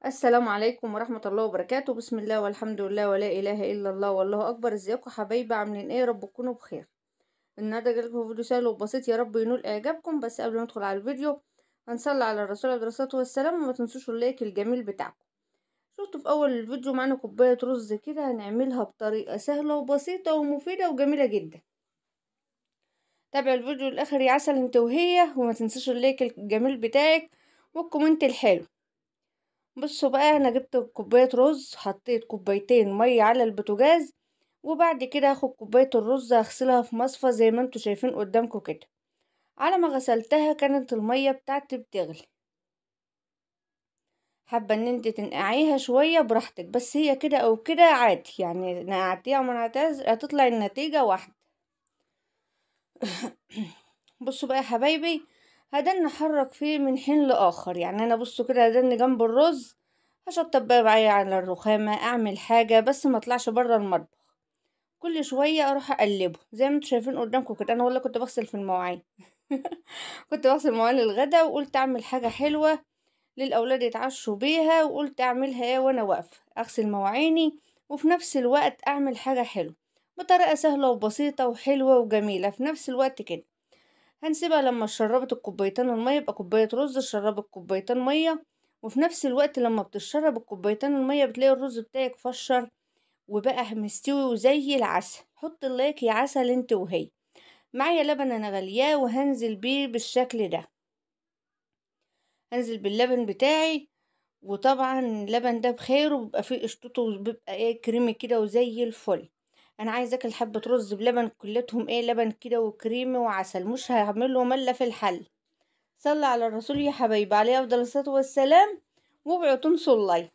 السلام عليكم ورحمة الله وبركاته. بسم الله والحمد لله ولا إله إلا الله والله أكبر. ازيكم حبايبي؟ عاملين ايه؟ رب تكونوا بخير. النهارده جايلكم فيديو سهل وبسيط، يا رب ينول إعجابكم. بس قبل ما ندخل على الفيديو هنصلي على الرسول عليه الصلاة والسلام، وما تنسوش اللايك الجميل بتاعكم. شفتوا في أول الفيديو معانا كوباية رز كده، هنعملها بطريقة سهلة وبسيطة ومفيدة وجميلة جدا. تابع الفيديو للآخر يا عسل انت وهي، وما تنسوش اللايك الجميل بتاعك والكومنت الحلو. بصوا بقى، انا جبت كوبايه رز، حطيت كوبايتين ميه على البوتاجاز، وبعد كده هاخد كوبايه الرز اغسلها في مصفى زي ما انتوا شايفين قدامكم كده. على ما غسلتها كانت الميه بتاعتي بتغلي. حابه ان انت تنقعيها شويه براحتك، بس هي كده او كده عادي، يعني نقعتيها وما نقعتيهاش هتطلع النتيجه واحده. بصوا بقى يا حبايبي، هدن نحرك فيه من حين لاخر. يعني انا بصوا كده هدن جنب الرز، هشطب بقى معايا على الرخامه، اعمل حاجه بس ما اطلعش بره المطبخ. كل شويه اروح اقلبه زي ما انتم شايفين قدامكم كده. انا والله كنت بغسل في المواعين. كنت بغسل مواعين للغدا، وقلت اعمل حاجه حلوه للاولاد يتعشوا بيها، وقلت اعملها ايه وانا واقفه اغسل مواعيني وفي نفس الوقت اعمل حاجه حلوه بطريقه سهله وبسيطه وحلوه وجميله في نفس الوقت كده. هنسيبها لما شربت الكوبايتين الميه، يبقى كوبايه رز شربت كوبايتين ميه، وفي نفس الوقت لما بتشرب الكوبايتين الميه بتلاقي الرز بتاعك فشر وبقى مستوي وزي العسل. حط اللايك يا عسل انت وهي. معايا لبن انا غلياه وهنزل بيه بالشكل ده. هنزل باللبن بتاعي، وطبعا اللبن ده بخير وبيبقى فيه قشطته وبيبقى ايه كريمي كده وزي الفل. انا عايزه اكل حبه رز بلبن كلتهم ايه لبن كده وكريمي وعسل، مش هعملهم الا في الحل. صلى على الرسول يا حبايبي عليه افضل الصلاه والسلام، وابعوا تنسوا اللايك.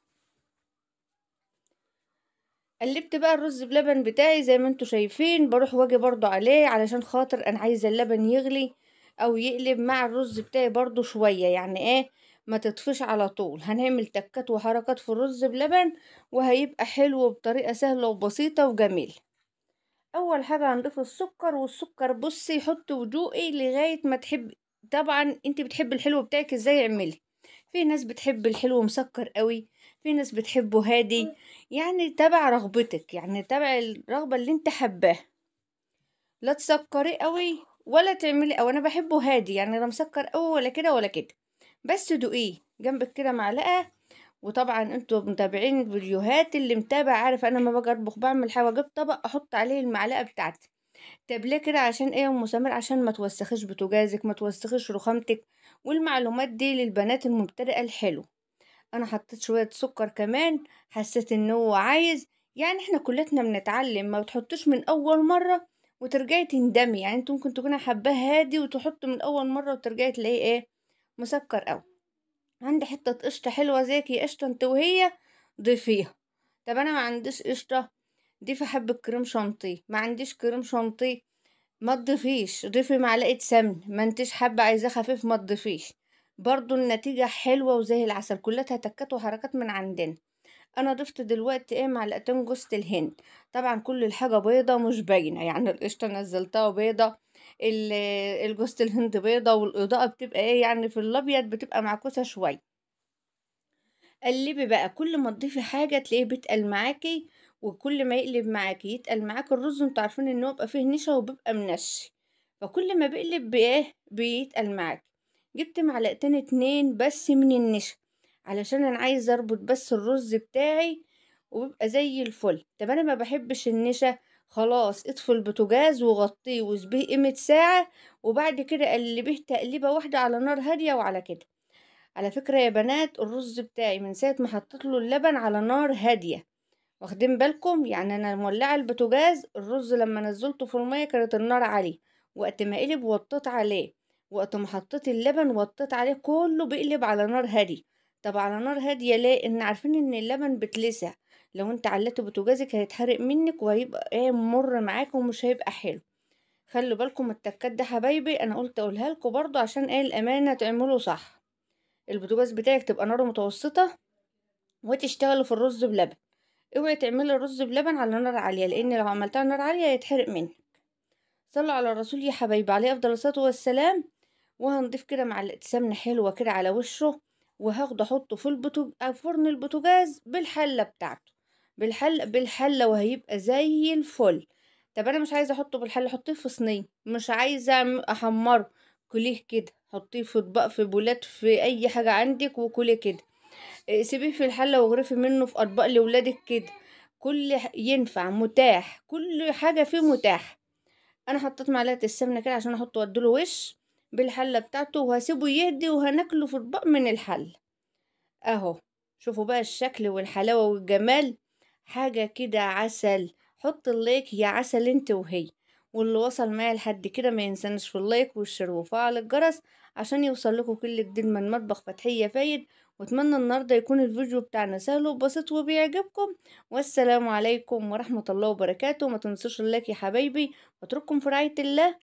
قلبت بقى الرز بلبن بتاعي زي ما انتوا شايفين، بروح واجي برضو عليه علشان خاطر انا عايزه اللبن يغلي او يقلب مع الرز بتاعي برضو شويه، يعني ايه ما تطفش على طول. هنعمل تكات وحركات في الرز بلبن وهيبقى حلو بطريقه سهله وبسيطه وجميل. اول حاجه هنضيف السكر، والسكر بصي حطي وذوقي لغايه ما تحب. طبعا انت بتحب الحلو بتاعك ازاي اعملي. في ناس بتحب الحلو مسكر قوي، في ناس بتحبه هادي، يعني تبع رغبتك، يعني تبع الرغبه اللي انت حباها. لا تسكري قوي ولا تعملي، او انا بحبه هادي يعني لا مسكر قوي ولا كده ولا كده. بس دوقيه جنبك كده معلقه. وطبعا انتوا متابعين الفيديوهات، اللي متابع عارف انا ما باجي اطبخ بعمل حاجه اجيب طبق احط عليه المعلقه بتاعتي. طب ليه كده؟ عشان ايه يا ام سمير؟ عشان ما توسخيش بوتاجازك، ما توسخيش رخامتك. والمعلومات دي للبنات المبتدئه الحلو. انا حطيت شويه سكر كمان، حسيت ان هو عايز، يعني احنا كلتنا بنتعلم، ما بتحطش من اول مره وترجعي تندمي. يعني انت ممكن تكوني حباه هادي وتحط من اول مره وترجعي تلاقيه ايه مسكر قوي. عندي حته قشطه حلوه زيكي قشطه انت وهي، ضيفيها. طب انا ما عنديش قشطه، ضيفي حبه كريم شانتيه. ما عنديش كريم شانتيه، ما تضيفيش، ضيفي معلقه سمن. ما انتش حابه عايزاه خفيف ما تضيفيش، برضو النتيجه حلوه وزي العسل. كلها تكات وحركات من عندنا. انا ضفت دلوقتي ايه معلقتين جوز الهند. طبعا كل الحاجه بيضه مش باينه، يعني القشطه نزلتها بيضه، ال- الجوز الهند بيضه، والاضاءه بتبقى ايه يعني في الابيض بتبقى معكوسه شويه. قلبي بقى، كل ما تضيفي حاجة تلاقيه بيتقل معاكي، وكل ما يقلب معاكي يتقل معاكي الرز. انتوا عارفين ان هو بيبقى فيه نشا وبيبقى منشي، فكل ما بيقلب بايه بيتقل معاكي. جبت معلقتين اتنين بس من النشا، علشان انا عايزه اربط بس الرز بتاعي وبيبقى زي الفل. طب انا ما بحبش النشا، خلاص اطفي البوتاجاز وغطيه وسيبيه قيمة ساعة، وبعد كده قلبيه تقليبة واحدة على نار هادية وعلى كده. على فكرة يا بنات، الرز بتاعي من ساعة ما حطيت له اللبن على نار هادية، واخدين بالكم؟ يعني انا مولعة البوتاجاز، الرز لما نزلته في المية كانت النار عالية، وقت ما قلب وطيت عليه، وقت ما حطيت اللبن وطيت عليه، كله بيقلب على نار هادية. طب على نار هادية ليه؟ ان عارفين ان اللبن بتلسع، لو انت عليت بوتاجازك هيتحرق منك وهيبقى ايه مر معاك ومش هيبقى حلو. خلوا بالكم من التكات ده حبايبي، انا قلت اقولها لكم برضو عشان ايه الامانة تعملوا صح. البوتاجاز بتاعك تبقى ناره متوسطة، وتشتغلي في الرز بلبن. اوعي تعملي الرز بلبن على نار عالية، لان لو عملتها على نار عالية هيتحرق منك. صلوا على الرسول يا حبايبي عليه افضل الصلاة والسلام. وهنضيف كده معلقة سمنة حلوة كده على وشه، وهاخده احطه في فرن البوتاجاز بالحلة بتاعته، بالحلة وهيبقى زي الفل. طب انا مش عايزة احطه بالحلة، حطيه في صينية، مش عايزة احمره، كليه كده، حطيه في اطباق، في بولات، في اي حاجة عندك وكليه كده. سيبيه في الحلة واغرفي منه في اطباق لولادك كده. ينفع، متاح، كل حاجة فيه متاح. انا حطيت معلقة السمنة كده عشان احطه واديله وش بالحلة بتاعته، وهسيبه يهدي وهناكله في اطباق من الحل اهو. شوفوا بقى الشكل والحلاوة والجمال، حاجة كده عسل. حط اللايك يا عسل انت وهي. واللي وصل معايا لحد كده ما ينسانش في اللايك والشير وفعل الجرس عشان يوصل لكم كل جديد من مطبخ فتحية فايد. واتمنى النهارده يكون الفيديو بتاعنا سهل وبسيط وبيعجبكم. والسلام عليكم ورحمة الله وبركاته. ما تنسوش اللايك يا حبايبي، واترككم في رعاية الله.